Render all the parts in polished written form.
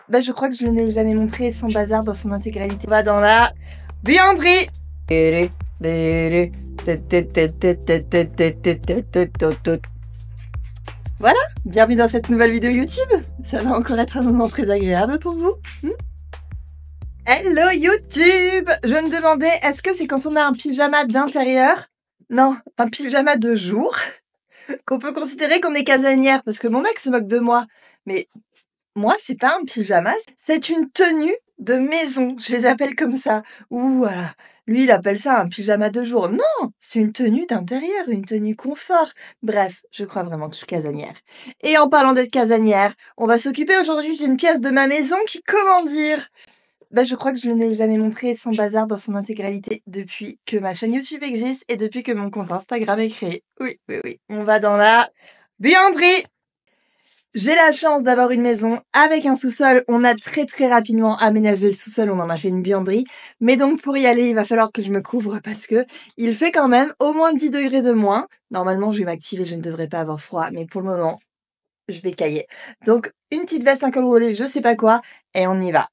Bah, je crois que je ne l'ai jamais montré sans bazar dans son intégralité. On va dans la buanderie. Voilà, bienvenue dans cette nouvelle vidéo YouTube. Ça va encore être un moment très agréable pour vous. Hello YouTube. Je me demandais, est-ce que c'est quand on a un pyjama d'intérieur? Non, un pyjama de jour qu'on peut considérer qu'on est casanière, parce que mon mec se moque de moi. Mais moi, c'est pas un pyjama, c'est une tenue de maison. Je les appelle comme ça. Ou voilà. Lui, il appelle ça un pyjama de jour. Non, c'est une tenue d'intérieur, une tenue confort. Bref, je crois vraiment que je suis casanière. Et en parlant d'être casanière, on va s'occuper aujourd'hui d'une pièce de ma maison qui, comment dire, bah, je crois que je ne l'ai jamais montré sans bazar dans son intégralité depuis que ma chaîne YouTube existe et depuis que mon compte Instagram est créé. Oui, oui, oui. On va dans la buanderie. J'ai la chance d'avoir une maison avec un sous-sol. On a très rapidement aménagé le sous-sol, on en a fait une buanderie. Mais donc pour y aller, il va falloir que je me couvre parce que il fait quand même au moins 10 degrés de moins. Normalement, je vais m'activer, je ne devrais pas avoir froid, mais pour le moment, je vais cailler. Donc une petite veste, un col roulé, je sais pas quoi, et on y va.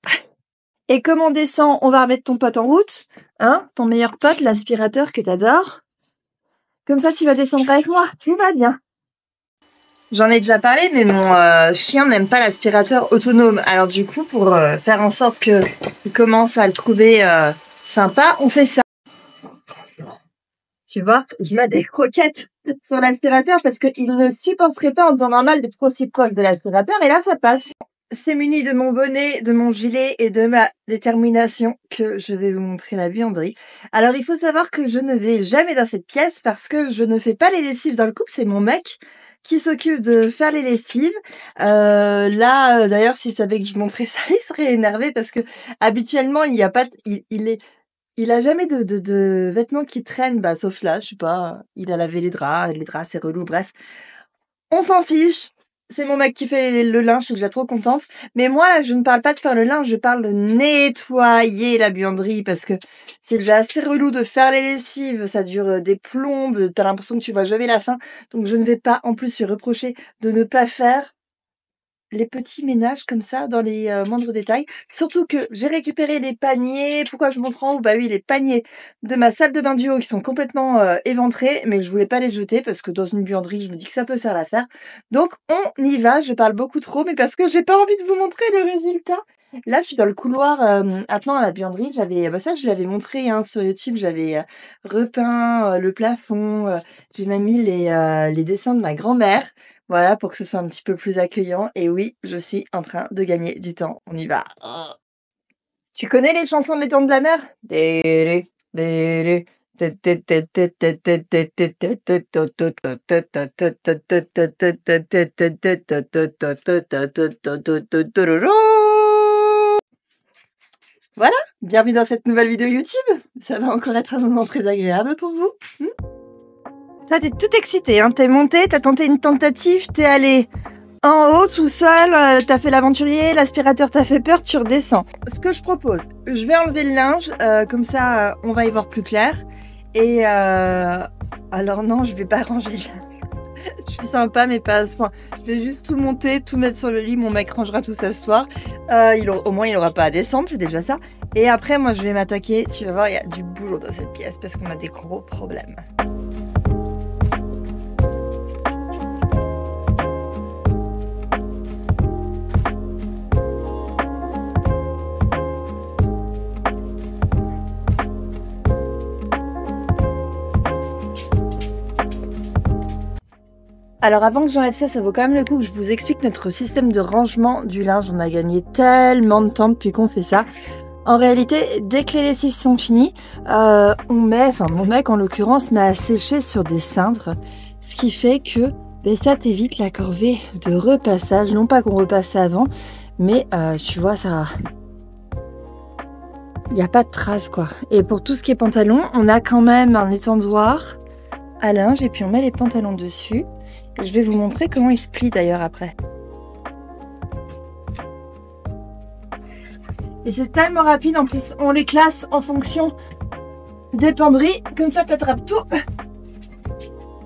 Et comme on descend, on va remettre ton pote en route, hein, ton meilleur pote, l'aspirateur que t'adores. Comme ça, tu vas descendre avec moi, tout va bien. J'en ai déjà parlé, mais mon chien n'aime pas l'aspirateur autonome. Alors du coup, pour faire en sorte qu'il commence à le trouver sympa, on fait ça. Tu vois, je mets des croquettes sur l'aspirateur parce qu'il ne supporterait pas en temps normal d'être aussi proche de l'aspirateur, et là, ça passe. C'est muni de mon bonnet, de mon gilet et de ma détermination que je vais vous montrer la buanderie. Alors, il faut savoir que je ne vais jamais dans cette pièce parce que je ne fais pas les lessives dans le couple. C'est mon mec qui s'occupe de faire les lessives. D'ailleurs, s'il savait que je montrais ça, il serait énervé parce que habituellement, il n'y a pas, il a jamais de vêtements qui traînent, bah, sauf là, je sais pas, il a lavé les draps c'est relou, bref. On s'en fiche. C'est mon mec qui fait le linge, je suis déjà trop contente. Mais moi, là, je ne parle pas de faire le linge, je parle de nettoyer la buanderie parce que c'est déjà assez relou de faire les lessives. Ça dure des plombes, t'as l'impression que tu vois jamais la fin. Donc, je ne vais pas en plus lui reprocher de ne pas faire les petits ménages comme ça dans les moindres détails. Surtout que j'ai récupéré les paniers. Pourquoi je montre en haut? Bah oui, les paniers de ma salle de bain du haut qui sont complètement éventrés, mais je voulais pas les jeter parce que dans une buanderie, je me dis que ça peut faire l'affaire. Donc on y va. Je parle beaucoup trop, mais parce que j'ai pas envie de vous montrer le résultat. Là, je suis dans le couloir attenant à la buanderie. Ça, je l'avais montré hein, sur YouTube. J'avais repeint le plafond. J'ai même mis les dessins de ma grand-mère. Voilà, pour que ce soit un petit peu plus accueillant. Et oui, je suis en train de gagner du temps. On y va. Tu connais les chansons de l'étang de la mer? Voilà, bienvenue dans cette nouvelle vidéo YouTube. Ça va encore être un moment très agréable pour vous. Toi, t'es tout excité, hein. T'es monté, t'as tenté une tentative, t'es allé en haut tout seul, t'as fait l'aventurier, l'aspirateur t'a fait peur, tu redescends. Ce que je propose, je vais enlever le linge, comme ça on va y voir plus clair. Et alors non, je vais pas ranger le linge. Je suis sympa, mais pas à ce point. Je vais juste tout monter, tout mettre sur le lit. Mon mec rangera tout ça ce soir. Au moins, il aura pas à descendre, c'est déjà ça. Et après, moi, je vais m'attaquer. Tu vas voir, il y a du boulot dans cette pièce parce qu'on a des gros problèmes. Alors avant que j'enlève ça, ça vaut quand même le coup que je vous explique notre système de rangement du linge. On a gagné tellement de temps depuis qu'on fait ça. En réalité, dès que les lessives sont finies, mon mec en l'occurrence met à sécher sur des cintres, ce qui fait que ça t'évite la corvée de repassage. Non pas qu'on repasse avant, mais tu vois, ça... Il n'y a pas de traces quoi. Et pour tout ce qui est pantalon, on a quand même un étendoir à linge et puis on met les pantalons dessus. Et je vais vous montrer comment ils se plient d'ailleurs après. Et c'est tellement rapide, en plus on les classe en fonction des penderies, comme ça t'attrapes tout.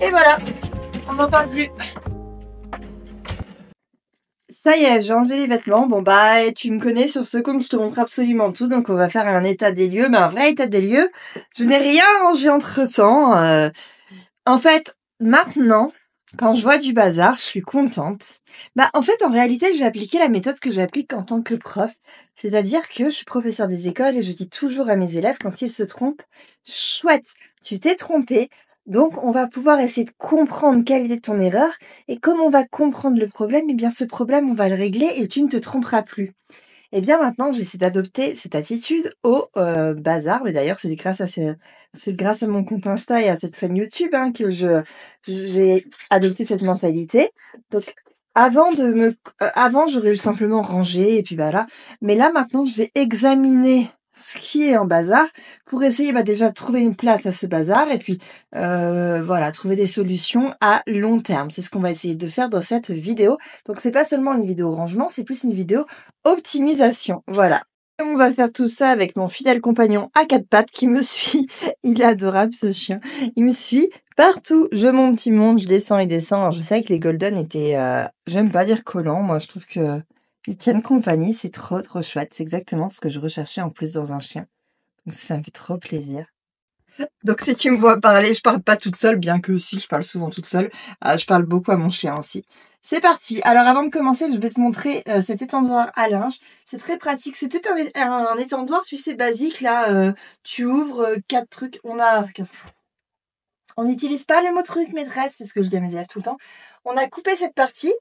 Et voilà, on n'en parle plus. Ça y est, j'ai enlevé les vêtements. Bon bah, tu me connais sur ce compte, je te montre absolument tout. Donc on va faire un état des lieux, mais un vrai état des lieux. Je n'ai rien rangé entre-temps. En fait, maintenant, quand je vois du bazar, je suis contente. Bah, en fait, en réalité, j'ai appliqué la méthode que j'applique en tant que prof. C'est-à-dire que je suis professeure des écoles et je dis toujours à mes élèves quand ils se trompent, chouette, tu t'es trompé. Donc, on va pouvoir essayer de comprendre quelle est ton erreur. Et comme on va comprendre le problème, eh bien, ce problème, on va le régler et tu ne te tromperas plus. Eh bien, maintenant, j'essaie d'adopter cette attitude au, bazar. Mais d'ailleurs, c'est grâce à mon compte Insta et à cette chaîne YouTube, hein, que j'ai adopté cette mentalité. Donc avant, j'aurais simplement rangé et puis, bah, là mais là, maintenant, je vais examiner ce qui est en bazar pour essayer, bah, déjà de trouver une place à ce bazar et puis, voilà, trouver des solutions à long terme. C'est ce qu'on va essayer de faire dans cette vidéo. Donc c'est pas seulement une vidéo rangement, c'est plus une vidéo optimisation, voilà. On va faire tout ça avec mon fidèle compagnon à 4 pattes qui me suit. Il est adorable ce chien. Il me suit partout. Je monte, il monte, je descends, il descend. Alors je sais que les golden étaient, j'aime pas dire collants. Moi, je trouve que ils tiennent compagnie. C'est trop, trop chouette. C'est exactement ce que je recherchais en plus dans un chien. Donc ça me fait trop plaisir. Donc si tu me vois parler, je parle pas toute seule, bien que si, je parle souvent toute seule. Je parle beaucoup à mon chien aussi. C'est parti. Alors avant de commencer, je vais te montrer cet étendoir à linge. C'est très pratique. C'était un étendoir, tu sais, basique. Là, tu ouvres 4 trucs. On n'utilise pas le mot truc maîtresse, c'est ce que je dis à mes élèves tout le temps. On a coupé cette partie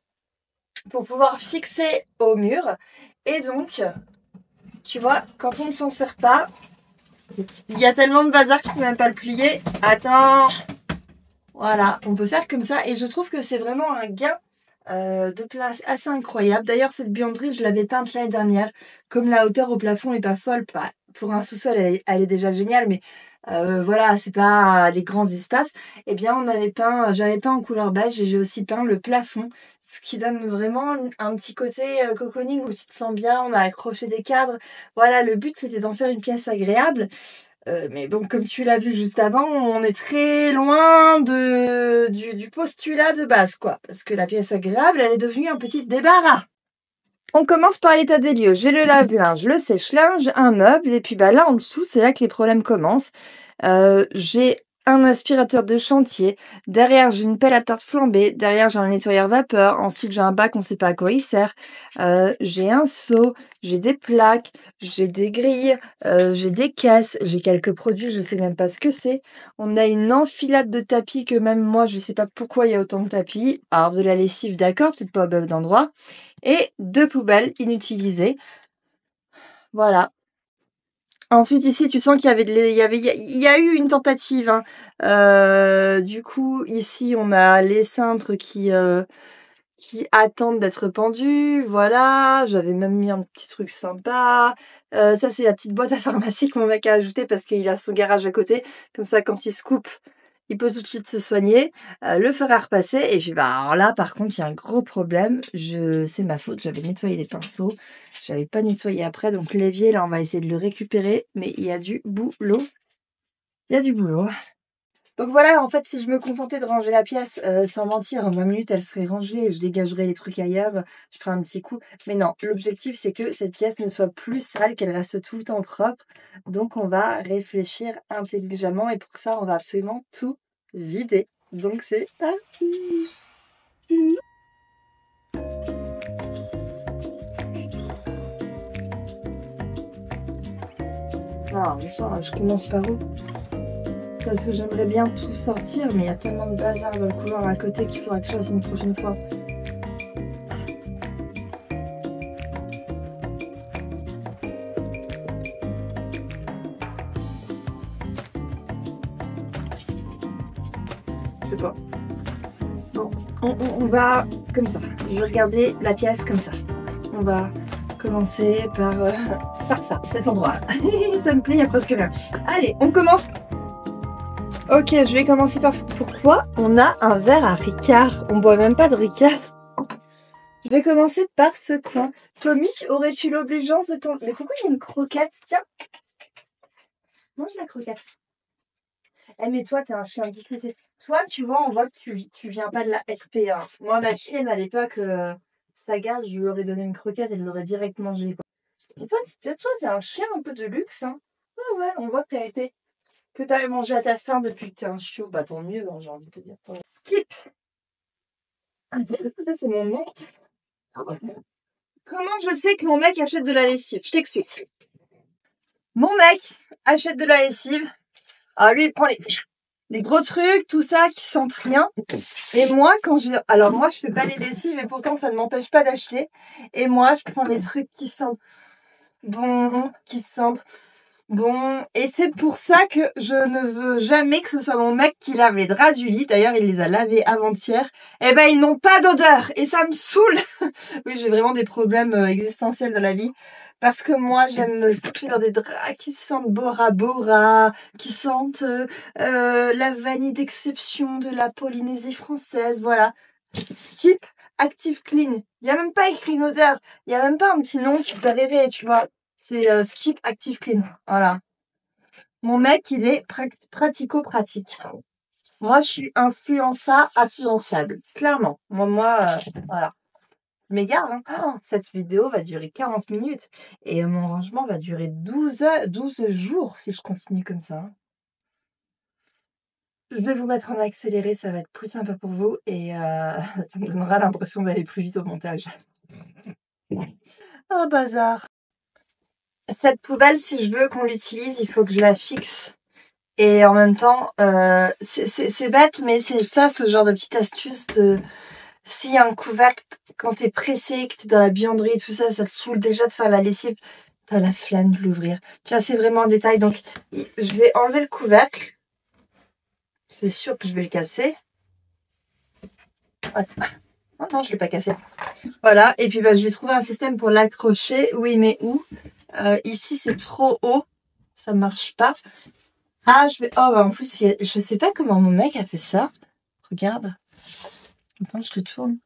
pour pouvoir fixer au mur. Et donc, tu vois, quand on ne s'en sert pas, il y a tellement de bazar que tu peux même pas le plier. Attends. Voilà, on peut faire comme ça et je trouve que c'est vraiment un gain de place assez incroyable. D'ailleurs, cette buanderie, je l'avais peinte l'année dernière. Comme la hauteur au plafond est pas folle, pour un sous-sol, elle est déjà géniale, mais voilà, c'est pas les grands espaces. Eh bien, j'avais peint en couleur beige et j'ai aussi peint le plafond, ce qui donne vraiment un petit côté cocooning où tu te sens bien. On a accroché des cadres. Voilà, le but c'était d'en faire une pièce agréable. Mais bon, comme tu l'as vu juste avant, on est très loin du postulat de base, quoi. Parce que la pièce agréable, elle est devenue un petit débarras. On commence par l'état des lieux. J'ai le lave-linge, le sèche-linge, un meuble, et puis bah là en dessous, c'est là que les problèmes commencent. J'ai un aspirateur de chantier, derrière j'ai une pelle à tarte flambée, derrière j'ai un nettoyeur vapeur, ensuite j'ai un bac, on sait pas à quoi il sert, j'ai un seau, j'ai des plaques, j'ai des grilles, j'ai des caisses, j'ai quelques produits, je sais même pas ce que c'est. On a une enfilade de tapis que même moi je sais pas pourquoi il y a autant de tapis. Alors de la lessive d'accord, peut-être pas au même endroit et 2 poubelles inutilisées. Voilà. Ensuite ici, tu sens qu'il y avait de l'é il y a eu une tentative, hein. Du coup, ici, on a les cintres qui attendent d'être pendus, voilà. J'avais même mis un petit truc sympa. Ça, c'est la petite boîte à pharmacie que mon mec a ajoutée parce qu'il a son garage à côté. Comme ça, quand il se coupe, il peut tout de suite se soigner, le fer à repasser et puis, bah, alors là, par contre, il y a un gros problème. C'est ma faute, j'avais nettoyé les pinceaux, j'avais pas nettoyé après, donc l'évier, là, on va essayer de le récupérer, mais il y a du boulot. Il y a du boulot. Donc voilà, en fait, si je me contentais de ranger la pièce, sans mentir, en 20 minutes, elle serait rangée et je dégagerais les trucs ailleurs, je ferais un petit coup. Mais non, l'objectif, c'est que cette pièce ne soit plus sale, qu'elle reste tout le temps propre. Donc on va réfléchir intelligemment et pour ça, on va absolument tout vider. Donc c'est parti! Alors, attends, je commence par où? Parce que j'aimerais bien tout sortir, mais il y a tellement de bazar dans le couloir à côté qu'il faudra que je fasse une prochaine fois. Je sais pas. Bon, on va comme ça. Je vais regarder la pièce comme ça. On va commencer par, par ça, cet endroit-là. Ça me plaît, il n'y a presque rien. Allez, on commence. Ok, je vais commencer par pourquoi on a un verre à Ricard. On boit même pas de Ricard. Je vais commencer par ce coin. Tommy, aurais-tu l'obligeance de ton... Mais pourquoi il y a une croquette? Tiens, mange la croquette. Eh mais toi, t'es un chien difficile. Toi, tu vois, on voit que tu viens pas de la SPA. Moi, ma chienne, à l'époque, Saga, je lui aurais donné une croquette, elle l'aurait direct mangée, quoi. Et toi, t'es un chien un peu de luxe, hein. Ouais, on voit que t'avais mangé à ta faim depuis que t'es un chiot. Bah tant mieux, hein, j'ai envie de te dire. Skip. Ah, ça, c'est mon mec. Comment je sais que mon mec achète de la lessive? Je t'explique. Mon mec achète de la lessive. Alors lui, il prend les gros trucs, tout ça, qui sentent rien. Et moi, alors moi, je fais pas les lessives et pourtant, ça ne m'empêche pas d'acheter. Et moi, je prends les trucs qui sentent bon, qui sentent bon. Et c'est pour ça que je ne veux jamais que ce soit mon mec qui lave les draps du lit. D'ailleurs, il les a lavés avant-hier. Eh ben, ils n'ont pas d'odeur. Et ça me saoule. Oui, j'ai vraiment des problèmes existentiels dans la vie. Parce que moi, j'aime me coucher dans des draps qui sentent Bora Bora, qui sentent la vanille d'exception de la Polynésie française. Voilà. Skip Active Clean. Il n'y a même pas écrit une odeur. Il n'y a même pas un petit nom qui peut rêver, tu vois. C'est Skip Active Clean. Voilà. Mon mec, il est pratico-pratique. Moi, je suis influençable. Clairement. Voilà. Je m'égare, hein. Oh, cette vidéo va durer 40 minutes. Et mon rangement va durer 12 jours si je continue comme ça. Hein. Je vais vous mettre en accéléré, ça va être plus sympa pour vous. Et ça me donnera l'impression d'aller plus vite au montage. Oh, bazar. Cette poubelle, si je veux qu'on l'utilise, il faut que je la fixe. Et en même temps, c'est bête, mais c'est ça, ce genre de petite astuce de... S'il y a un couvercle, quand t'es pressé, que t'es dans la buanderie, tout ça, ça te saoule déjà de faire la lessive. T'as la flemme de l'ouvrir. Tu vois, c'est vraiment un détail. Donc, je vais enlever le couvercle. C'est sûr que je vais le casser. Attends. Oh non, je l'ai pas cassé. Voilà. Et puis, je vais trouver un système pour l'accrocher. Oui, mais où? Ici, c'est trop haut. Ça marche pas. Ah, en plus, je sais pas comment mon mec a fait ça. Regarde. Attends, je te tourne.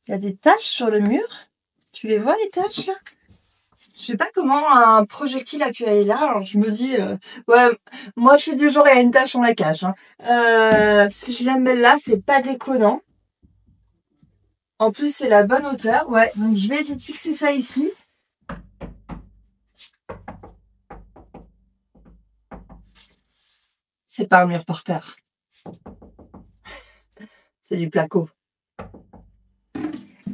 Il y a des taches sur le mur. Tu les vois, les taches, là? Je sais pas comment un projectile a pu aller là. Alors, je me dis... ouais, moi, je suis du genre, il y a une tache, on la cache. Hein. Si je la mets là, c'est pas déconnant. En plus, c'est la bonne hauteur. Ouais, donc je vais essayer de fixer ça ici. C'est pas un mur porteur. C'est du placo.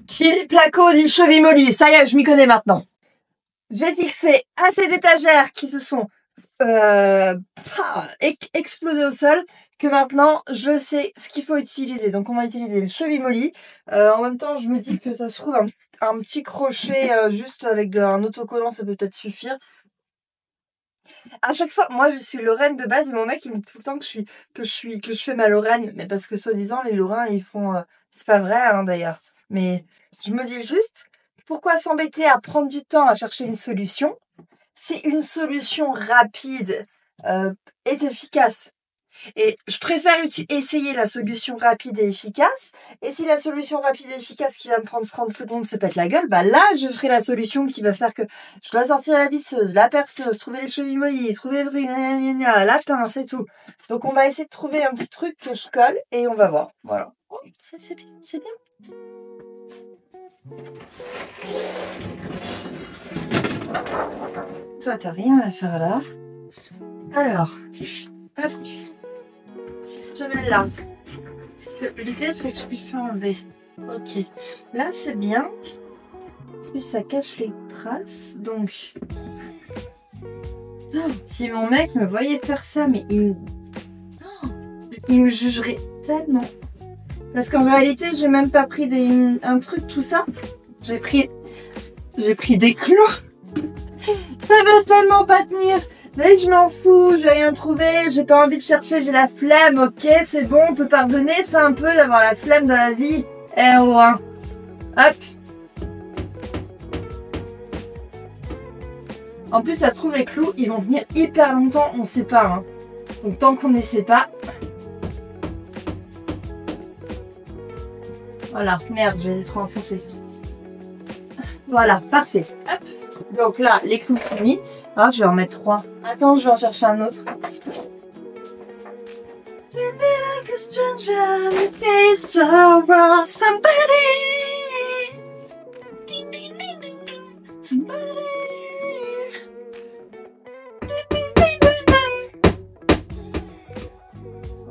Qui dit placo dit cheville-molly. Ça y est, je m'y connais maintenant. J'ai fixé assez d'étagères qui se sont explosées au sol que maintenant je sais ce qu'il faut utiliser. Donc on va utiliser le cheville-molly. En même temps, je me dis que ça se trouve un petit crochet juste avec un autocollant, ça peut peut-être suffire. À chaque fois, moi je suis lorraine de base et mon mec il me dit tout le temps que je fais ma lorraine, mais parce que soi-disant les lorrains ils font c'est pas vrai hein, d'ailleurs. Mais je me dis juste pourquoi s'embêter à prendre du temps à chercher une solution si une solution rapide est efficace. Et je préfère essayer la solution rapide et efficace. Et si la solution rapide et efficace qui va me prendre 30 secondes se pète la gueule, là, je ferai la solution qui va faire que je dois sortir la visseuse, la perceuse, trouver les chevilles mollies, trouver les trucs, la pince et tout. Donc, on va essayer de trouver un petit truc que je colle et on va voir. Voilà. Oh, ça, c'est bien, c'est bien. Toi, t'as rien à faire là. Alors, hop. Je mets là. L'idée, c'est que je puisse l'enlever. Ok. Là, c'est bien. Plus ça cache les traces. Donc, si mon mec me voyait faire ça, mais il me jugerait tellement. Parce qu'en réalité, j'ai même pas pris un truc, tout ça. J'ai pris des clous. Ça va tellement pas tenir. Mais je m'en fous, j'ai rien trouvé, j'ai pas envie de chercher, j'ai la flemme, ok, c'est bon, on peut pardonner ça un peu d'avoir la flemme dans la vie. Eh ouais. Hop. En plus, ça se trouve, les clous, ils vont tenir hyper longtemps, on sait pas. Hein. Donc tant qu'on n'essaie pas. Voilà, merde, je les ai trop enfoncés. Voilà, parfait. Hop. Donc là, les clous finis. Ah, je vais en mettre 3. Attends, je vais en chercher un autre. Treat me like a stranger, face around somebody.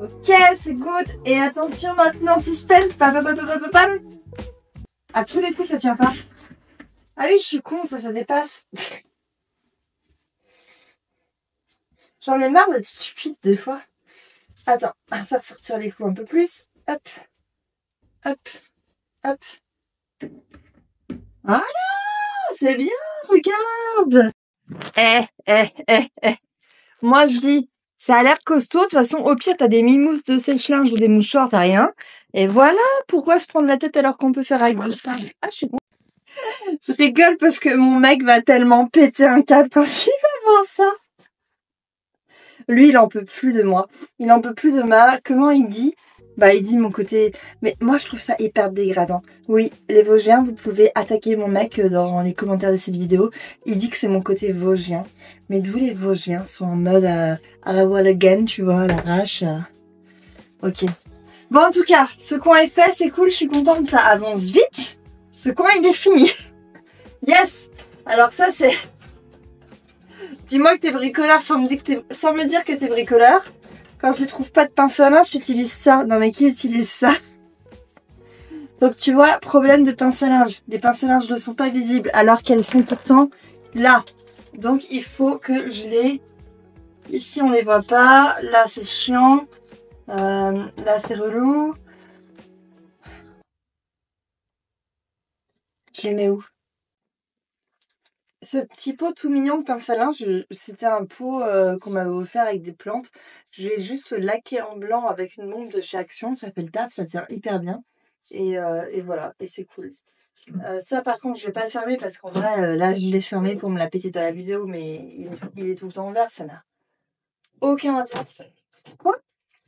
Ok, c'est good. Et attention maintenant, suspense. Pam, pam, pam, pam, pam, pam. À tous les coups, ça tient pas. Ah oui, je suis con, ça dépasse. J'en ai marre d'être stupide des fois. Attends, on va faire sortir les coups un peu plus. Hop, hop, hop. Voilà, c'est bien, regarde. Moi, je dis, ça a l'air costaud. De toute façon, au pire, t'as des mimousses de sèche-linge ou des mouchoirs, t'as rien. Et voilà, pourquoi se prendre la tête alors qu'on peut faire avec du sable? Ah, je suis con. Je rigole parce que mon mec va tellement péter un câble quand il va voir ça. Lui, il en peut plus de moi. Il en peut plus de moi. Comment il dit? Bah, il dit mon côté... Mais moi, je trouve ça hyper dégradant. Oui, les Vosgiens, vous pouvez attaquer mon mec dans les commentaires de cette vidéo. Il dit que c'est mon côté Vosgien. Mais d'où les Vosgiens sont en mode à la wall again, tu vois, à l'arrache. Ok. Bon, en tout cas, ce coin est fait, c'est cool, je suis contente, ça avance vite. Ce coin, il est fini. Yes. Alors ça, c'est... Dis-moi que t'es bricoleur sans me dire que t'es bricoleur. Quand tu trouves pas de pince à linge, tu utilises ça. Non mais qui utilise ça? Donc tu vois, problème de pince à linge. Les pinces à linge ne sont pas visibles alors qu'elles sont pourtant là. Donc il faut que je les... Ici on les voit pas. Là c'est chiant. Là c'est relou. Je les mets où? Ce petit pot tout mignon de pince à linge, c'était un pot qu'on m'avait offert avec des plantes. Je l'ai juste laqué en blanc avec une bombe de chez Action. Ça fait le taf, ça tient hyper bien. Et voilà, et c'est cool. Ça par contre, je vais pas le fermer parce qu'en vrai, là je l'ai fermé pour me la péter dans la vidéo, mais il est tout le temps ouvert, ça n'a aucun intérêt.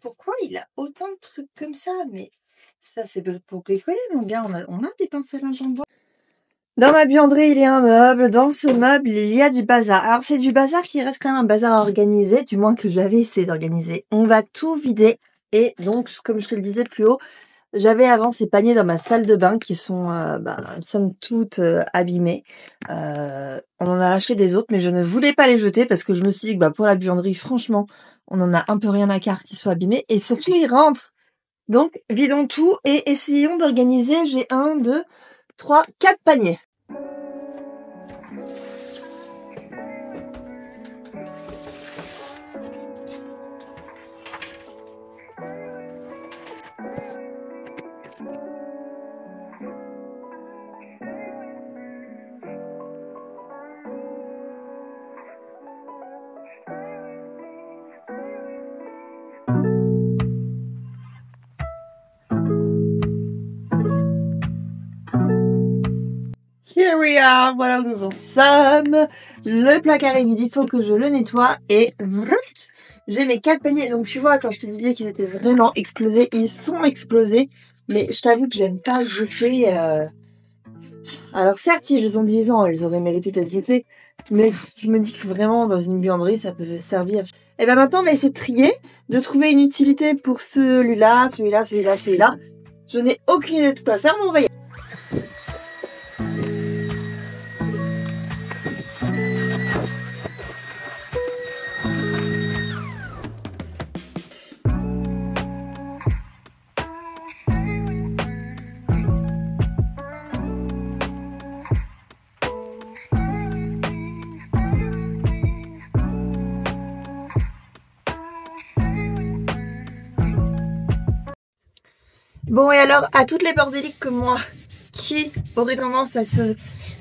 Pourquoi il a autant de trucs comme ça? Mais ça c'est pour bricoler mon gars, on a des pinces à linge en bois. Dans ma buanderie, il y a un meuble. Dans ce meuble, il y a du bazar. Alors, c'est du bazar qui reste quand même un bazar organisé, du moins que j'avais essayé d'organiser. On va tout vider. Et donc, comme je te le disais plus haut, j'avais avant ces paniers dans ma salle de bain qui sont, somme toute, abîmés. On en a acheté des autres, mais je ne voulais pas les jeter parce que je me suis dit que pour la buanderie, franchement, on en a un peu rien à carre qu'ils soient abîmés. Et surtout, ils rentrent. Donc, vidons tout et essayons d'organiser. J'ai 1, 2, 3, 4 paniers. Here we are, voilà où nous en sommes. Le placard est vide, il faut que je le nettoie et j'ai mes 4 paniers. Donc tu vois, quand je te disais qu'ils étaient vraiment explosés, ils sont explosés. Mais je t'avoue que j'aime pas le jeter. Alors certes, ils ont 10 ans, ils auraient mérité d'être jetés. Mais je me dis que vraiment, dans une buanderie, ça peut servir. Et ben maintenant, on va essayer de trier, de trouver une utilité pour celui-là, celui-là, celui-là, celui-là. Je n'ai aucune idée de quoi faire, mais on va y aller. Bon, et alors, à toutes les bordéliques comme moi, qui auraient tendance à se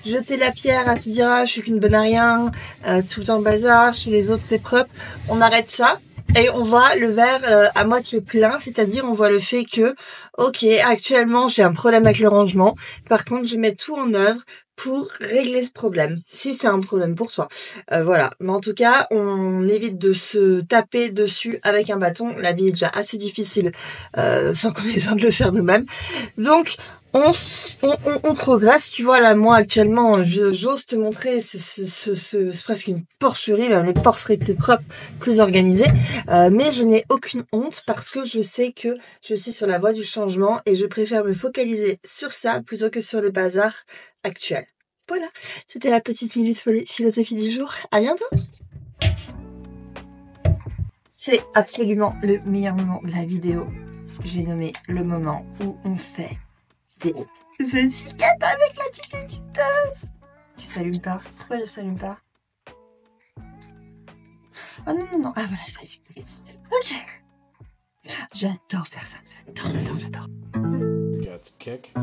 jeter la pierre, à se dire « Ah, je suis qu'une bonne à rien, c'est tout le temps le bazar, chez les autres c'est propre », on arrête ça et on voit le verre à moitié plein, c'est-à-dire on voit le fait que, ok, actuellement j'ai un problème avec le rangement, par contre je mets tout en œuvre pour régler ce problème, si c'est un problème pour toi. Voilà, mais en tout cas, on évite de se taper dessus avec un bâton. La vie est déjà assez difficile sans qu'on ait besoin de le faire nous-mêmes. Donc, on progresse. Tu vois, là, moi, actuellement, j'ose te montrer, c'est presque une porcherie. Même les porcs seraient plus propres, plus organisés. Mais je n'ai aucune honte parce que je sais que je suis sur la voie du changement et je préfère me focaliser sur ça plutôt que sur le bazar actuel. Voilà, c'était la petite minute philosophie du jour. À bientôt. C'est absolument le meilleur moment de la vidéo. J'ai nommé le moment où on fait des étiquettes avec la petite étiqueteuse. Tu s'allumes pas? Pourquoi je s'allume pas? Ah non, non, non. Ah voilà, ça y est. Ok. J'adore faire ça. J'adore. Got the kick.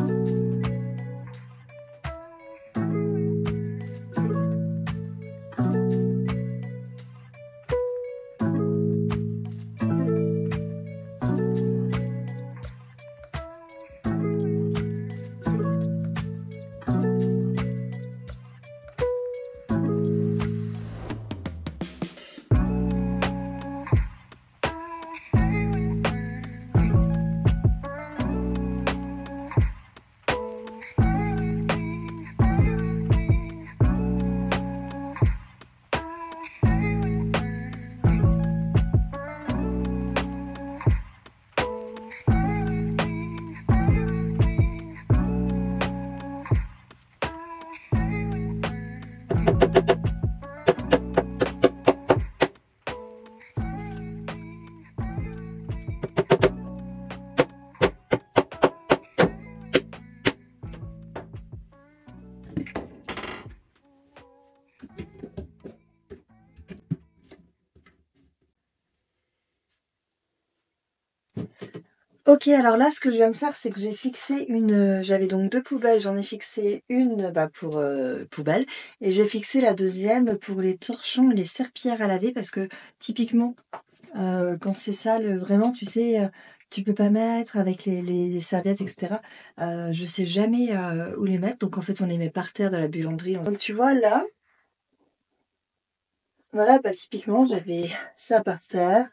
Ok, alors là, ce que je viens de faire, c'est que j'ai fixé j'avais donc 2 poubelles, j'en ai fixé une, pour, poubelle et j'ai fixé la deuxième pour les torchons, les serpillères à laver parce que typiquement, quand c'est sale, vraiment, tu sais, tu peux pas mettre avec les serviettes et cetera. Je sais jamais, où les mettre, donc en fait, on les met par terre dans la buanderie. Donc tu vois là, voilà, typiquement, j'avais ça par terre.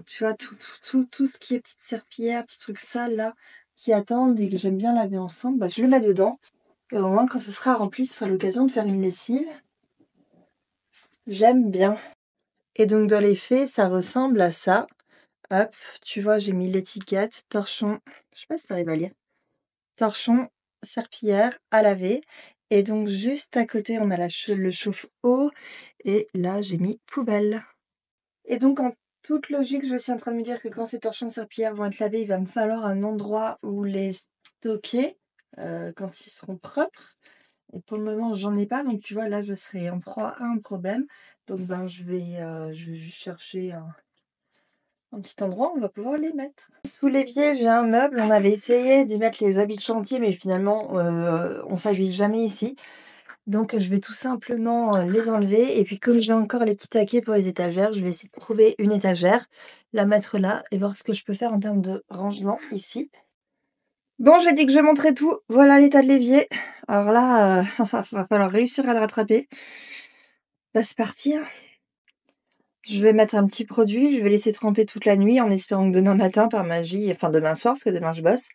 Tu vois, tout ce qui est petites serpillères, petits trucs sales là, qui attendent et que j'aime bien laver ensemble, je le mets dedans. Et au moins, quand ce sera rempli, ce sera l'occasion de faire une lessive. J'aime bien. Et donc, dans les faits, ça ressemble à ça. Hop, tu vois, j'ai mis l'étiquette, torchon, je sais pas si t'arrives à lire. Torchon, serpillière à laver. Et donc, juste à côté, on a le chauffe-eau. Et là, j'ai mis poubelle. Et donc, en toute logique, je suis en train de me dire que quand ces torchons serpillères vont être lavés, il va me falloir un endroit où les stocker quand ils seront propres. Et pour le moment, j'en ai pas. Donc, tu vois, là, je serai en proie à un problème. Donc, je vais juste chercher un petit endroit où on va pouvoir les mettre. Sous l'évier, j'ai un meuble. On avait essayé d'y mettre les habits de chantier, mais finalement, on s'habille jamais ici. Donc, je vais tout simplement les enlever. Et puis, comme j'ai encore les petits taquets pour les étagères, je vais essayer de trouver une étagère, la mettre là et voir ce que je peux faire en termes de rangement ici. Bon, j'ai dit que je montrais tout. Voilà l'état de l'évier. Alors là, va falloir réussir à le rattraper. C'est parti, hein. Je vais mettre un petit produit, je vais laisser tremper toute la nuit en espérant que demain matin, par magie, enfin demain soir, parce que demain je bosse,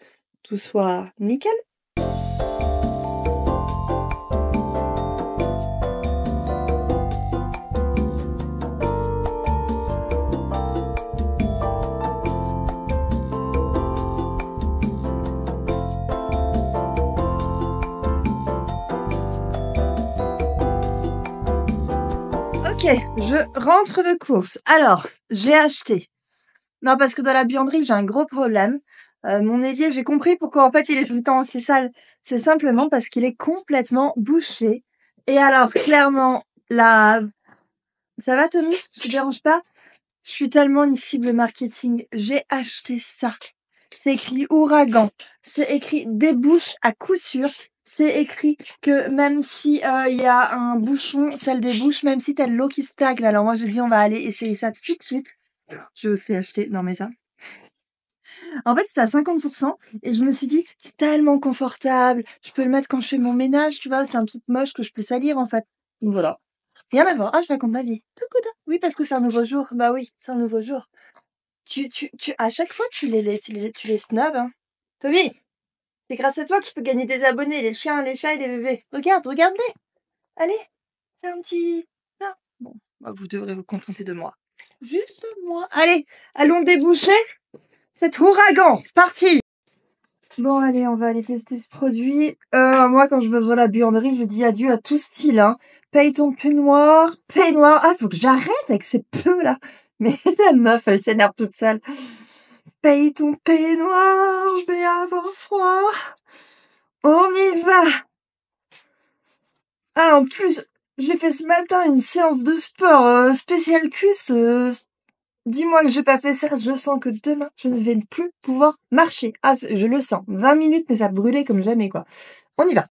tout soit nickel. Ok, je rentre de course. Alors, j'ai acheté. Non, parce que dans la buanderie, j'ai un gros problème. Mon évier, j'ai compris pourquoi en fait il est tout le temps aussi sale. C'est simplement parce qu'il est complètement bouché. Et alors, clairement, là, ça va, Tommy? Je te dérange pas? Je suis tellement une cible marketing. J'ai acheté ça. C'est écrit ouragan. C'est écrit débouche à coup sûr. C'est écrit que même si il y a un bouchon, ça le débouche, même si t'as de l'eau qui stagne. Alors moi, je dis, on va aller essayer ça tout de suite. Je sais acheter. Non, mais ça. En fait, c'était à 50% et je me suis dit, c'est tellement confortable. Je peux le mettre quand je fais mon ménage, tu vois. C'est un truc moche que je peux salir, en fait. Donc voilà. Rien à voir. Ah, je raconte ma vie. Coucou. Oui, parce que c'est un nouveau jour. Bah oui, c'est un nouveau jour. À chaque fois, tu les snobs, hein. Tommy, c'est grâce à toi que je peux gagner des abonnés, les chiens, les chats et les bébés. Regarde-les. Allez, fais un petit... Ah, bon, vous devrez vous contenter de moi. Juste moi. Allez, allons déboucher cet ouragan. C'est parti. Bon, allez, on va aller tester ce produit. Moi, quand je me vois à la buanderie, je dis adieu à tout style, hein. Paye ton peignoir, peignoir. Ah, faut que j'arrête avec ces peu là. Mais la meuf, elle s'énerve toute seule. Paye ton peignoir, je vais avoir froid. On y va. Ah, en plus, j'ai fait ce matin une séance de sport spéciale cuisse. Dis-moi que j'ai pas fait ça, je sens que demain, je ne vais plus pouvoir marcher. Ah, je le sens. 20 minutes, mais ça brûlait comme jamais, quoi. On y va.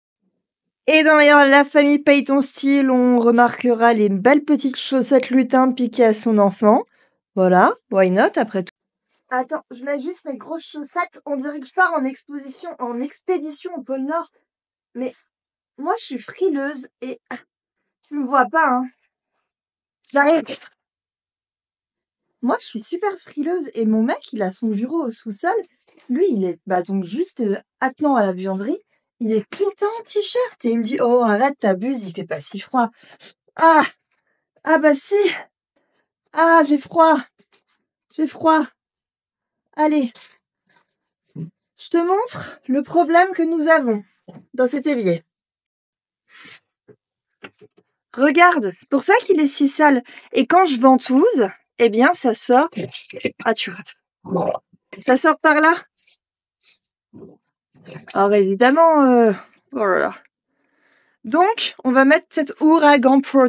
Et dans la famille paye ton style, on remarquera les belles petites chaussettes lutin piquées à son enfant. Voilà, why not après tout. Attends, je mets juste mes grosses chaussettes. On dirait que je pars en expédition au pôle Nord. Mais moi, je suis frileuse et tu me vois pas, hein. J'arrive. Moi, je suis super frileuse et mon mec, il a son bureau au sous-sol. Lui, il est donc juste attenant à la buanderie. Il est tout le temps en t-shirt et il me dit oh arrête t'abuses, il fait pas si froid. Ah ah bah si. Ah j'ai froid. Allez, je te montre le problème que nous avons dans cet évier. Regarde, c'est pour ça qu'il est si sale. Et quand je ventouse, eh bien ça sort. Ah tu vois. Ça sort par là. Alors évidemment, oh là là. Donc, on va mettre cet Ouragan Pro.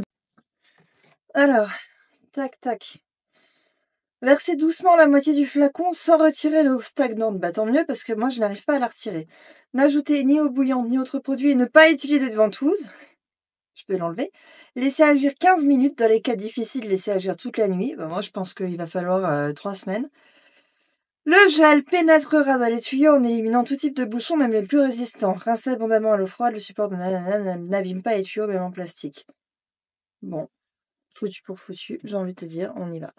Alors, tac, tac. Versez doucement la moitié du flacon sans retirer l'eau stagnante. Bah tant mieux parce que moi je n'arrive pas à la retirer. N'ajoutez ni eau bouillante ni autre produit et ne pas utiliser de ventouse. Je peux l'enlever. Laissez agir 15 minutes. Dans les cas difficiles, laissez agir toute la nuit. Bah, moi je pense qu'il va falloir 3 semaines. Le gel pénétrera dans les tuyaux en éliminant tout type de bouchons, même les plus résistants. Rincez abondamment à l'eau froide. Le support n'abîme pas les tuyaux, même en plastique. Bon. Foutu pour foutu, j'ai envie de te dire, on y va.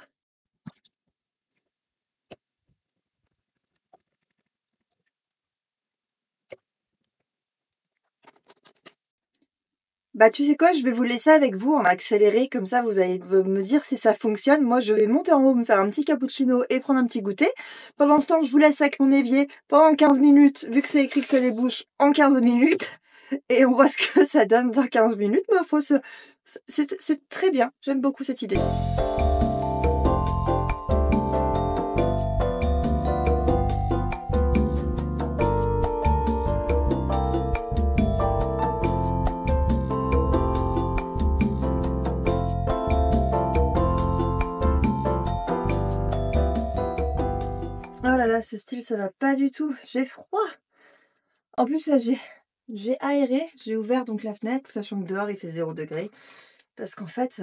Bah tu sais quoi, je vais vous laisser avec vous en accéléré, comme ça vous allez me dire si ça fonctionne. Moi je vais monter en haut, me faire un petit cappuccino et prendre un petit goûter. Pendant ce temps, je vous laisse avec mon évier pendant 15 minutes, vu que c'est écrit que ça débouche en 15 minutes. Et on voit ce que ça donne dans 15 minutes. Mais c'est très bien, j'aime beaucoup cette idée. Oh là là, ce style, ça va pas du tout. J'ai froid. En plus, là, j'ai aéré, j'ai ouvert donc la fenêtre, sachant que dehors il fait 0 degré. Parce qu'en fait,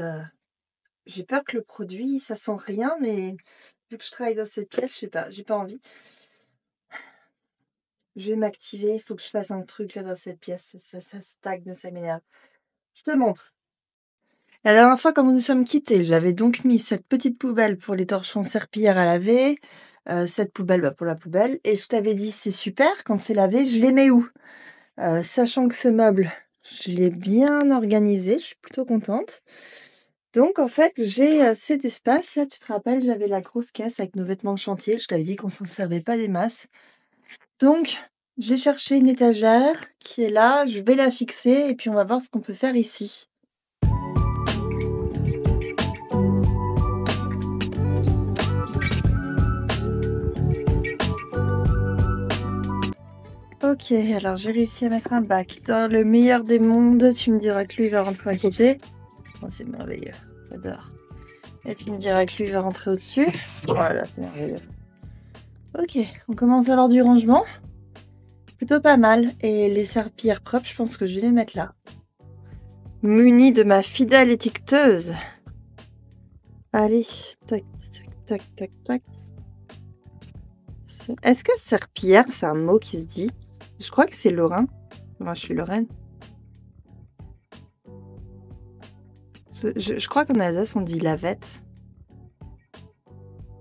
j'ai peur que le produit, ça sent rien, mais vu que je travaille dans cette pièce, je sais pas, j'ai pas envie. Je vais m'activer, il faut que je fasse un truc là dans cette pièce. Ça stagne, ça m'énerve. Je te montre. La dernière fois, quand nous nous sommes quittés, j'avais donc mis cette petite poubelle pour les torchons serpillères à laver, cette poubelle pour la poubelle, et je t'avais dit c'est super, quand c'est lavé, je les mets où? Sachant que ce meuble, je l'ai bien organisé, je suis plutôt contente. Donc en fait, j'ai cet espace. Là, tu te rappelles, j'avais la grosse caisse avec nos vêtements de chantier. Je t'avais dit qu'on s'en servait pas des masses. Donc, j'ai cherché une étagère qui est là. Je vais la fixer et puis on va voir ce qu'on peut faire ici. Ok, alors j'ai réussi à mettre un bac. Dans le meilleur des mondes, tu me diras que lui va rentrer à côté. Oh, c'est merveilleux, j'adore. Et tu me diras que lui va rentrer au-dessus. Voilà, c'est merveilleux. Ok, on commence à avoir du rangement. Plutôt pas mal. Et les serpillères propres, je pense que je vais les mettre là. Munie de ma fidèle étiqueteuse. Allez, tac, tac, tac, tac, tac. Est-ce que serpillière, c'est un mot qui se dit? Je crois que c'est lorrain. Moi, je suis lorraine. Je crois qu'en Alsace, on dit lavette.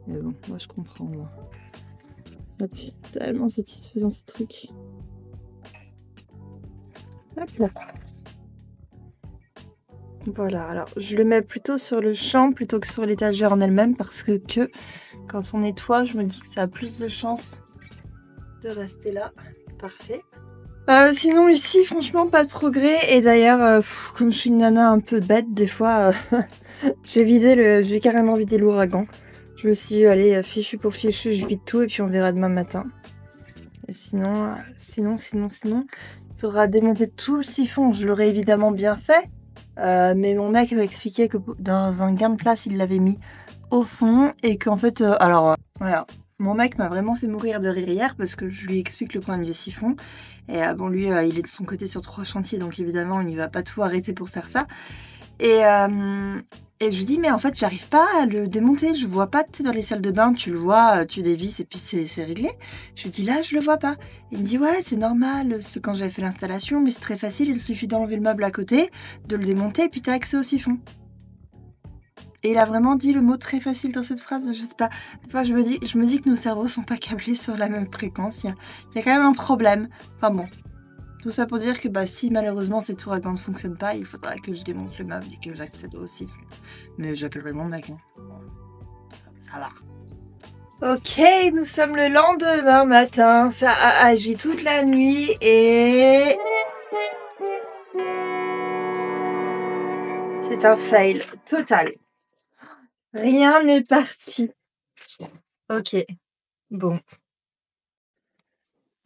Mais bon, moi, je comprends, moi. Hop, tellement satisfaisant, ce truc. Hop là. Voilà, alors je le mets plutôt sur le champ plutôt que sur l'étagère en elle-même parce que quand on nettoie, je me dis que ça a plus de chances de rester là. Parfait. Sinon ici, franchement, pas de progrès. Et d'ailleurs, comme je suis une nana un peu bête, des fois, j'ai carrément vidé l'ouragan. Je me suis dit, allez, fichu pour fichu, je vide tout et puis on verra demain matin. Et sinon, il faudra démonter tout le siphon. Je l'aurais évidemment bien fait. Mais mon mec m'a expliqué que dans un gain de place, il l'avait mis au fond et qu'en fait, voilà. Mon mec m'a vraiment fait mourir de rire hier parce que je lui explique le point de vue siphon. Et bon, lui, il est de son côté sur 3 chantiers, donc évidemment, il ne va pas tout arrêter pour faire ça. Et je lui dis, mais en fait, j'arrive pas à le démonter. Je vois pas, tu sais, dans les salles de bain, tu le vois, tu dévisses et puis c'est réglé. Je lui dis, là, je le vois pas. Il me dit, ouais, c'est normal, c'est quand j'avais fait l'installation, mais c'est très facile, il suffit d'enlever le meuble à côté, de le démonter et puis t'as accès au siphon. Et il a vraiment dit le mot très facile dans cette phrase, je sais pas. Des fois, je me dis que nos cerveaux sont pas câblés sur la même fréquence. Il y a quand même un problème. Enfin bon. Tout ça pour dire que si malheureusement cet ouragan ne fonctionne pas, il faudra que je démonte le meuble et que j'accède au siphon. Mais j'appellerai mon mec. Hein. Ça va. Ok, nous sommes le lendemain matin. Ça a agi toute la nuit et... c'est un fail total. Rien n'est parti. Ok, bon.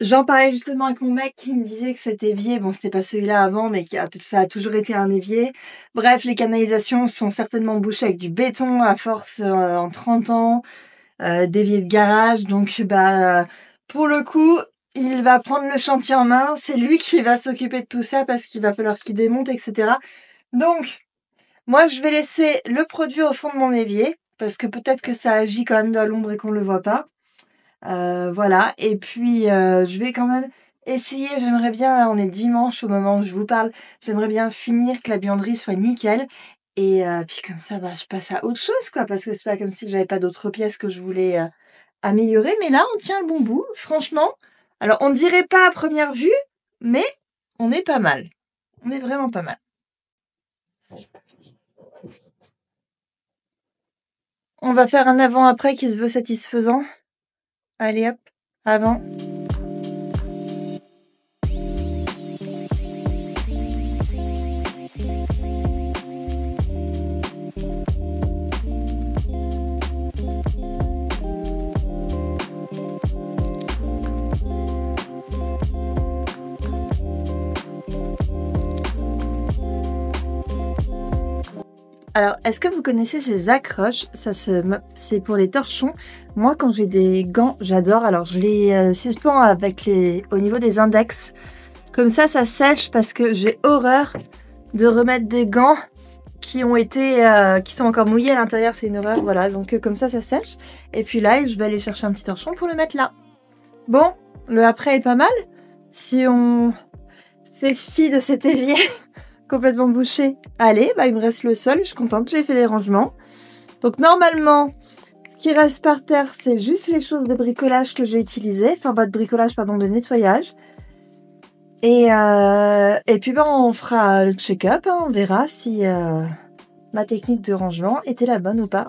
J'en parlais justement avec mon mec qui me disait que cet évier, bon, c'était pas celui-là avant, mais ça a toujours été un évier. Bref, les canalisations sont certainement bouchées avec du béton à force en 30 ans, d'évier de garage. Donc, pour le coup, il va prendre le chantier en main. C'est lui qui va s'occuper de tout ça parce qu'il va falloir qu'il démonte, etc. Donc, moi, je vais laisser le produit au fond de mon évier parce que peut-être que ça agit quand même dans l'ombre et qu'on le voit pas. Voilà. Et puis, je vais quand même essayer. J'aimerais bien, on est dimanche au moment où je vous parle, j'aimerais bien finir, que la buanderie soit nickel. Et puis comme ça, je passe à autre chose, quoi, parce que c'est pas comme si j'avais pas d'autres pièces que je voulais améliorer. Mais là, on tient le bon bout, franchement. Alors, on dirait pas à première vue, mais on est pas mal. On est vraiment pas mal. On va faire un avant-après qui se veut satisfaisant. Allez hop, avant. Alors, est-ce que vous connaissez ces accroches? C'est pour les torchons. Moi, quand j'ai des gants, j'adore. Alors, je les suspends au niveau des index. Comme ça sèche parce que j'ai horreur de remettre des gants qui sont encore mouillés à l'intérieur. C'est une horreur. Voilà, donc comme ça sèche. Et puis là, je vais aller chercher un petit torchon pour le mettre là. Bon, le après est pas mal. Si on fait fi de cet évier complètement bouché. Allez, il me reste le sol, je suis contente, j'ai fait des rangements. Donc normalement, ce qui reste par terre, c'est juste les choses de bricolage que j'ai utilisées. Enfin, pas de bricolage, pardon, de nettoyage. Et puis on fera le check-up, hein, on verra si ma technique de rangement était la bonne ou pas.